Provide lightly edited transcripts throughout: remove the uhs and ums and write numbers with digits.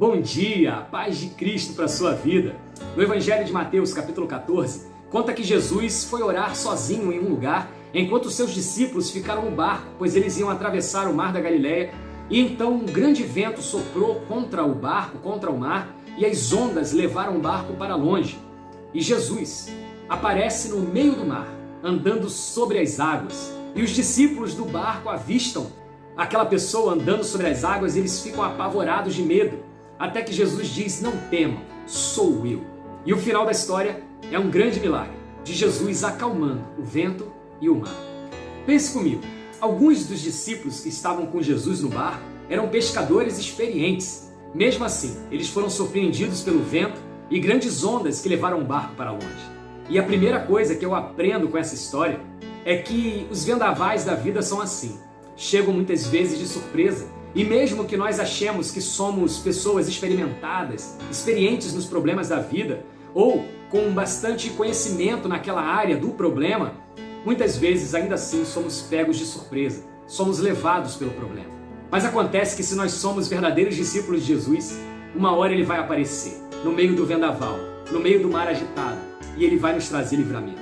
Bom dia, paz de Cristo para a sua vida. No Evangelho de Mateus, capítulo 14, conta que Jesus foi orar sozinho em um lugar, enquanto os seus discípulos ficaram no barco, pois eles iam atravessar o mar da Galileia, e então um grande vento soprou contra o barco, contra o mar, e as ondas levaram o barco para longe. E Jesus aparece no meio do mar, andando sobre as águas, e os discípulos do barco avistam aquela pessoa andando sobre as águas, e eles ficam apavorados de medo, até que Jesus diz: não temam, sou eu. E o final da história é um grande milagre, de Jesus acalmando o vento e o mar. Pense comigo, alguns dos discípulos que estavam com Jesus no barco eram pescadores experientes. Mesmo assim, eles foram surpreendidos pelo vento e grandes ondas que levaram o barco para longe. E a primeira coisa que eu aprendo com essa história é que os vendavais da vida são assim. Chegam muitas vezes de surpresa, e mesmo que nós achemos que somos pessoas experimentadas, experientes nos problemas da vida, ou com bastante conhecimento naquela área do problema, muitas vezes ainda assim somos pegos de surpresa, somos levados pelo problema. Mas acontece que se nós somos verdadeiros discípulos de Jesus, uma hora ele vai aparecer no meio do vendaval, no meio do mar agitado, e ele vai nos trazer livramento.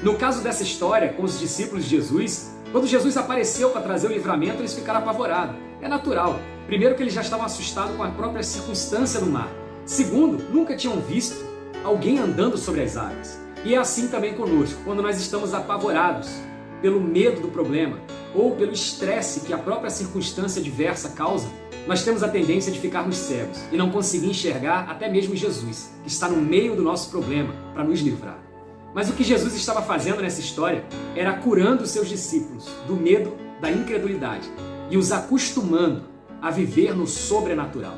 No caso dessa história com os discípulos de Jesus, quando Jesus apareceu para trazer o livramento, eles ficaram apavorados. É natural. Primeiro, que eles já estavam assustados com a própria circunstância do mar. Segundo, nunca tinham visto alguém andando sobre as águas. E é assim também conosco, quando nós estamos apavorados pelo medo do problema ou pelo estresse que a própria circunstância diversa causa, nós temos a tendência de ficarmos cegos e não conseguir enxergar até mesmo Jesus, que está no meio do nosso problema para nos livrar. Mas o que Jesus estava fazendo nessa história era curando os seus discípulos do medo, da incredulidade e os acostumando a viver no sobrenatural.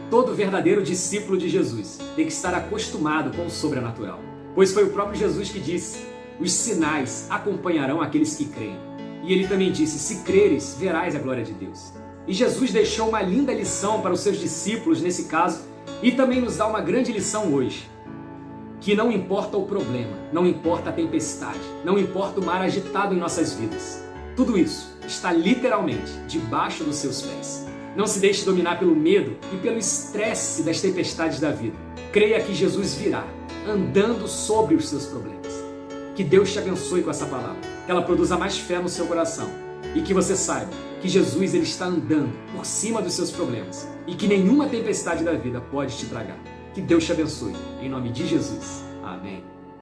Todo verdadeiro discípulo de Jesus tem que estar acostumado com o sobrenatural, pois foi o próprio Jesus que disse: os sinais acompanharão aqueles que creem. E ele também disse: se creres, verás a glória de Deus. E Jesus deixou uma linda lição para os seus discípulos nesse caso, e também nos dá uma grande lição hoje, que não importa o problema, não importa a tempestade, não importa o mar agitado em nossas vidas, tudo isso está literalmente debaixo dos seus pés. Não se deixe dominar pelo medo e pelo estresse das tempestades da vida. Creia que Jesus virá, andando sobre os seus problemas. Que Deus te abençoe com essa palavra, que ela produza mais fé no seu coração e que você saiba que Jesus ele está andando por cima dos seus problemas e que nenhuma tempestade da vida pode te tragar. Que Deus te abençoe, em nome de Jesus. Amém.